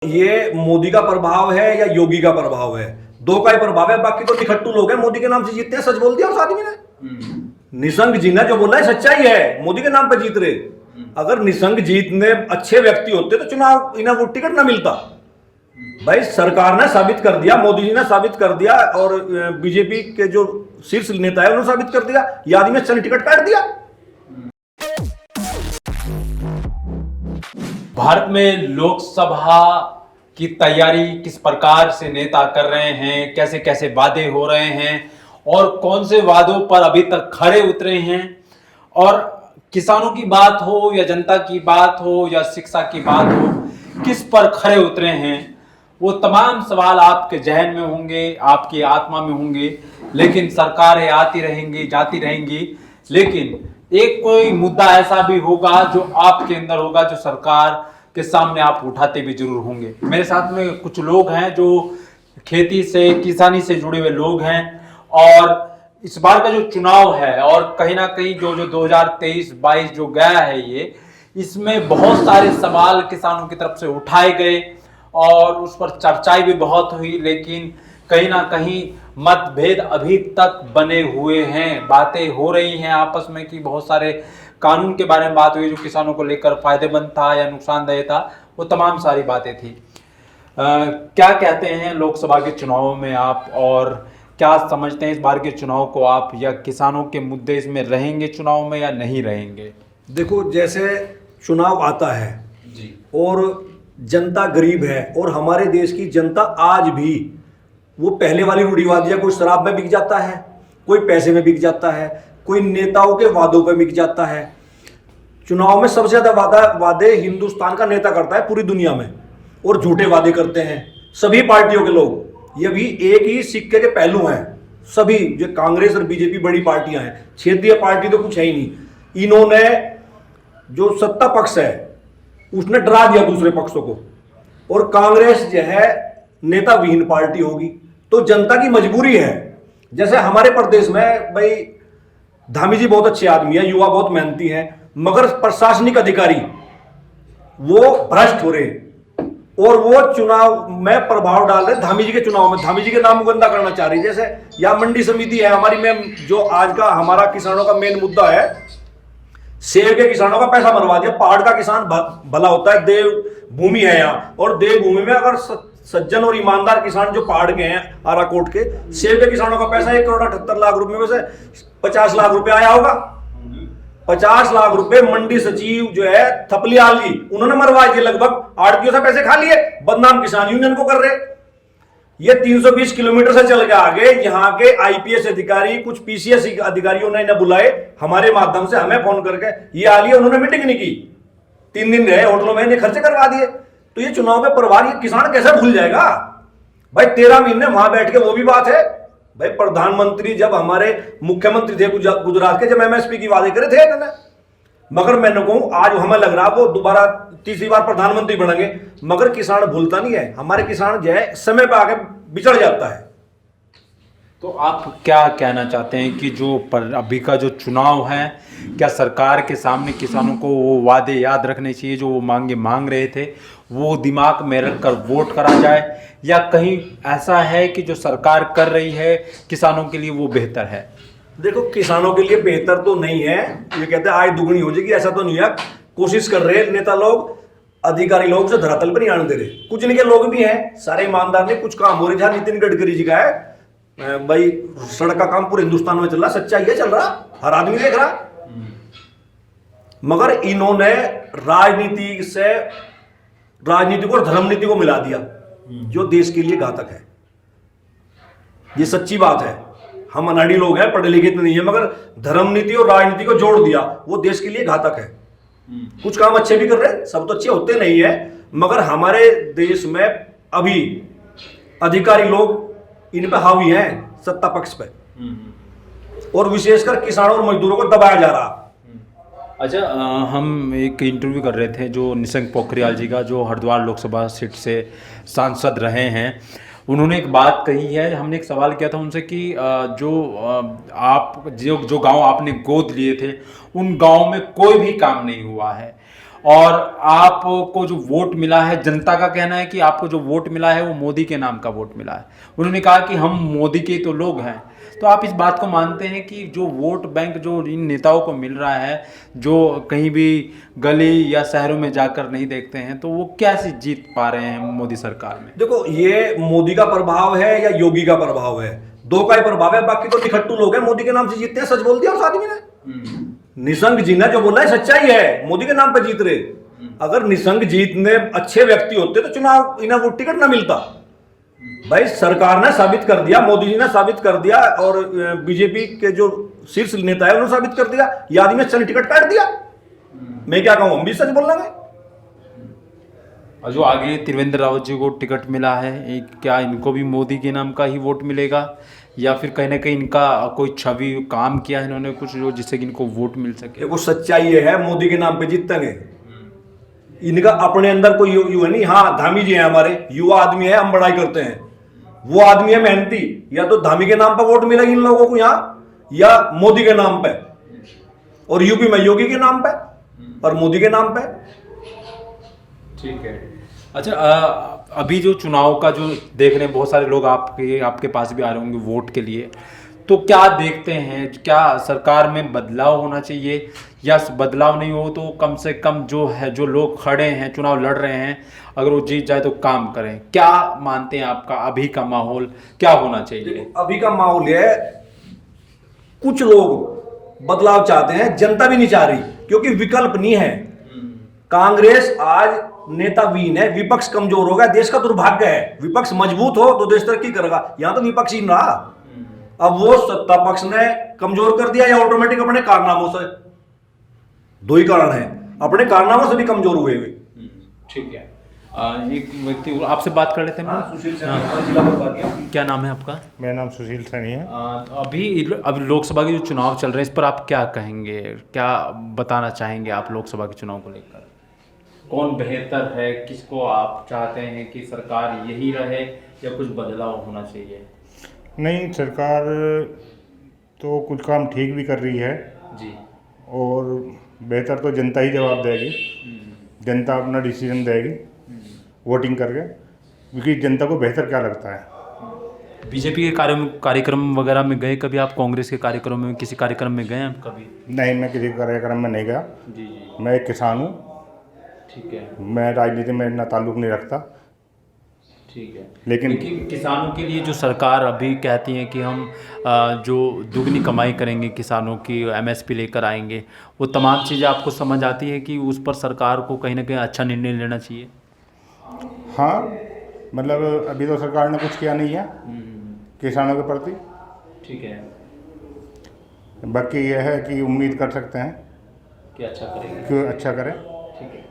ये मोदी का प्रभाव है या योगी का प्रभाव है? दो का ही प्रभाव है। बाकी तो निखट्टू लोग हैं, मोदी के नाम से जीतते हैं। सच बोल दिया उस आदमी ने। निशंक जी ने जो बोला है सच्चाई है, मोदी के नाम पे जीत रहे। अगर निशंक जीतने अच्छे व्यक्ति होते तो चुनाव इन्हें वो टिकट ना मिलता। भाई सरकार ने साबित कर दिया, मोदी जी ने साबित कर दिया और बीजेपी के जो शीर्ष नेता है उन्होंने साबित कर दिया, ये आदमी ने चल टिकट काट दिया। भारत में लोकसभा की तैयारी किस प्रकार से नेता कर रहे हैं, कैसे कैसे वादे हो रहे हैं और कौन से वादों पर अभी तक खरे उतरे हैं, और किसानों की बात हो या जनता की बात हो या शिक्षा की बात हो, किस पर खरे उतरे हैं, वो तमाम सवाल आपके जहन में होंगे, आपकी आत्मा में होंगे। लेकिन सरकारें आती रहेंगी जाती रहेंगी, लेकिन एक कोई मुद्दा ऐसा भी होगा जो आपके अंदर होगा, जो सरकार के सामने आप उठाते भी जरूर होंगे। मेरे साथ में कुछ लोग हैं जो खेती से किसानी से जुड़े हुए लोग हैं, और इस बार का जो चुनाव है और कहीं ना कहीं जो 2023-22 जो गया है, ये इसमें बहुत सारे सवाल किसानों की तरफ से उठाए गए और उस पर चर्चाएं भी बहुत हुई, लेकिन कहीं ना कहीं मतभेद अभी तक बने हुए हैं। बातें हो रही हैं आपस में कि बहुत सारे कानून के बारे में बात हुई जो किसानों को लेकर फायदेमंद था या नुकसानदेह था, वो तमाम सारी बातें थी। क्या कहते हैं लोकसभा के चुनाव में आप, और क्या समझते हैं इस बार के चुनाव को आप, या किसानों के मुद्दे इसमें रहेंगे चुनाव में या नहीं रहेंगे? देखो, जैसे चुनाव आता है जी, और जनता गरीब है, और हमारे देश की जनता आज भी वो पहले वाली रूढ़िवादी है। कोई शराब में बिक जाता है, कोई पैसे में बिक जाता है, कोई नेताओं के वादों पे बिक जाता है। चुनाव में सबसे ज्यादा वादे हिंदुस्तान का नेता करता है पूरी दुनिया में, और झूठे वादे करते हैं सभी पार्टियों के लोग। ये भी एक ही सिक्के के पहलू हैं। सभी जो कांग्रेस और बीजेपी बड़ी पार्टियां हैं, क्षेत्रीय पार्टी तो कुछ है ही नहीं। इन्होंने जो सत्ता पक्ष है उसने डरा दिया दूसरे पक्षों को, और कांग्रेस जो है नेता विहीन पार्टी होगी। तो जनता की मजबूरी है। जैसे हमारे प्रदेश में भाई धामी जी बहुत अच्छे आदमी है, युवा बहुत मेहनती हैं, मगर प्रशासनिक अधिकारी वो भ्रष्ट हो रहे और वो चुनाव में प्रभाव डाल रहे। धामी जी के चुनाव में धामी जी के नाम को गंदा करना चाह रही। जैसे या मंडी समिति है हमारी में, जो आज का हमारा किसानों का मेन मुद्दा है, सेब के किसानों का पैसा मरवा दिया। पहाड़ का किसान भला होता है, देव भूमि है यहाँ, और देव भूमि में अगर सज्जन और ईमानदार किसान जो पहाड़ के हैं आराकोट के, सेब के किसानों का पैसा 1,78,00,000 रुपए में से 50 लाख रुपए आया होगा। 50 लाख रुपए मंडी सचिव जो है थपलियाली, उन्होंने मरवा दिए। लगभग आड़तियों से पैसे खा लिए, बदनाम किसान यूनियन को कर रहे। ये 320 किलोमीटर से चल के आगे यहाँ के आईपीएस अधिकारी, कुछ पीसीएस अधिकारियों ने इन्हें बुलाए हमारे माध्यम से, हमें फोन करके ये आ लिए। उन्होंने मीटिंग नहीं की, 3 दिन रहे होटलों में, इन्हें खर्चे करवा दिए। तो ये चुनाव में प्रभार ये किसान कैसे भूल जाएगा भाई? 13 महीने वहां बैठ के, वो भी बात है भाई। प्रधानमंत्री जब हमारे मुख्यमंत्री थे गुजरात के, जब एमएसपी की वादे करे थे इन्होंने, मगर मैंने कहूं आज हमें लग रहा वो दोबारा तीसरी बार प्रधानमंत्री बनेंगे, मगर किसान भूलता नहीं है। हमारे किसान जो है समय पर आके बिछड़ जाता है। तो आप क्या कहना चाहते हैं कि जो अभी का जो चुनाव है, क्या सरकार के सामने किसानों को वो वादे याद रखने चाहिए जो वो मांग रहे थे, वो दिमाग में रखकर वोट करा जाए, या कहीं ऐसा है कि जो सरकार कर रही है किसानों के लिए वो बेहतर है? देखो, किसानों के लिए बेहतर तो नहीं है। ये कहते हैं आय दुगनी हो जाएगी, ऐसा तो नहीं है। कोशिश कर रहे नेता लोग, अधिकारी लोग जो धरातल पर नहीं आने दे रहे। कुछ इनके लोग भी हैं सारे ईमानदार नहीं, कुछ काम हो रहे। जहां नितिन गडकरी जी का है भाई, सड़क का काम पूरे हिंदुस्तान में चल रहा, सच्चाई है, चल रहा, हर आदमी देख रहा। मगर इन्होंने राजनीति को और धर्म नीति को मिला दिया, जो देश के लिए घातक है। ये सच्ची बात है। हम अनाड़ी लोग हैं, पढ़े लिखे नहीं है, मगर धर्म नीति और राजनीति को जोड़ दिया, वो देश के लिए घातक है। कुछ काम अच्छे भी कर रहे हैं, सब तो अच्छे होते नहीं है, मगर हमारे देश में अभी अधिकारी लोग इन पे हावी हैं, सत्ता पक्ष पे, और विशेषकर किसानों और मजदूरों को दबाया जा रहा। अच्छा, हम एक इंटरव्यू कर रहे थे जो निशंक पोखरियाल जी का, जो हरिद्वार लोकसभा सीट से सांसद रहे हैं। उन्होंने एक बात कही है, हमने एक सवाल किया था उनसे कि जो गांव आपने गोद लिए थे, उन गांव में कोई भी काम नहीं हुआ है, और आपको जो वोट मिला है, जनता का कहना है कि आपको जो वोट मिला है वो मोदी के नाम का वोट मिला है। उन्होंने कहा कि हम मोदी के तो लोग हैं। तो आप इस बात को मानते हैं कि जो वोट बैंक जो इन नेताओं को मिल रहा है, जो कहीं भी गली या शहरों में जाकर नहीं देखते हैं, तो वो कैसे जीत पा रहे हैं मोदी सरकार में? देखो, ये मोदी का प्रभाव है या योगी का प्रभाव है, दो का ही प्रभाव है। बाकी तो निखट्टू लोग हैं, मोदी के नाम से जीतते हैं। सच बोल दिया उस आदमी ने। निशंक जी ने जो बोला है सच्चाई है, मोदी के नाम पे जीत रहे। अगर निशंक जीतने अच्छे व्यक्ति होते तो चुनाव इन्हें वो टिकट ना मिलता। भाई सरकार ने साबित कर दिया, मोदी जी ने साबित कर दिया, और बीजेपी के जो शीर्ष नेता है उन्होंने साबित कर दिया। ये आदमी ने टिकट काट दिया। मैं क्या कहूं, हम भी सच बोल रहे हैं। और जो आगे त्रिवेंद्र रावत जी को टिकट मिला है, क्या इनको भी मोदी के नाम का ही वोट मिलेगा, या फिर कहीं ना कहीं इनका कोई छवि काम किया है इन्होंने कुछ जो जिससे कि इनको वोट मिल सके? देखो, सच्चाई ये है, मोदी के नाम पे जीतेंगे। इनका अपने अंदर कोई यू है नहीं। हाँ, धामी जी है, हमारे युवा आदमी है, हम बड़ाई करते हैं। वो आदमी है मेहनती। या तो धामी के नाम पर वोट मिलेगी इन लोगों को यहाँ, या मोदी के नाम पे, और यूपी में योगी के नाम पे और मोदी के नाम पे। ठीक है। अच्छा, अभी जो चुनाव का जो देख रहे हैं, बहुत सारे लोग आपके पास भी आ रहे होंगे वोट के लिए, तो क्या देखते हैं, क्या सरकार में बदलाव होना चाहिए, या बदलाव नहीं हो तो कम से कम जो है, जो लोग खड़े हैं चुनाव लड़ रहे हैं, अगर वो जीत जाए तो काम करें? क्या मानते हैं, आपका अभी का माहौल क्या होना चाहिए? अभी का माहौल है, कुछ लोग बदलाव चाहते हैं, जनता भी नहीं चाह रही, क्योंकि विकल्प नहीं है। कांग्रेस आज नेताविहीन है, विपक्ष कमजोर हो गया, देश का दुर्भाग्य है। विपक्ष मजबूत हो तो देश तरक्की करेगा, यहां तो विपक्ष ही रहा। अब वो सत्ता पक्ष ने कमजोर कर दिया, या ऑटोमेटिक अपने कारनामों से। दो ही कारण है, अपने कारनामों से भी कमजोर हुए हुए। ठीक है। एक व्यक्ति आपसे बात कर लेते हैं। सुशील सैनी। क्या नाम है आपका? मेरा नाम सुशील सैनी है। अभी लोकसभा के जो चुनाव चल रहे हैं, इस पर आप क्या कहेंगे, क्या बताना चाहेंगे आप लोकसभा के चुनाव को लेकर? कौन बेहतर है, किसको आप चाहते हैं कि सरकार यही रहे या कुछ बदलाव होना चाहिए? नहीं, सरकार तो कुछ काम ठीक भी कर रही है जी। और बेहतर तो जनता ही जवाब देगी। जनता अपना डिसीजन देगी वोटिंग करके, क्योंकि जनता को बेहतर क्या लगता है। बीजेपी के कार्यक्रम वगैरह में गए कभी आप? कांग्रेस के कार्यक्रम में, किसी कार्यक्रम में गए आप कभी? नहीं, मैं किसी कार्यक्रम में नहीं गया। जी जी। मैं एक किसान हूँ। ठीक है। मैं राजनीति में इतना ताल्लुक़ नहीं रखता। ठीक है। लेकिन किसानों के लिए जो सरकार अभी कहती है कि हम जो दुगनी कमाई करेंगे, किसानों की एमएसपी लेकर आएंगे, वो तमाम चीज़ें आपको समझ आती है कि उस पर सरकार को कहीं ना कहीं अच्छा निर्णय लेना चाहिए? हाँ, मतलब अभी तो सरकार ने कुछ किया नहीं है किसानों के प्रति। ठीक है। बाकी यह है कि उम्मीद कर सकते हैं कि अच्छा करेंगे। कि अच्छा करें। ठीक है।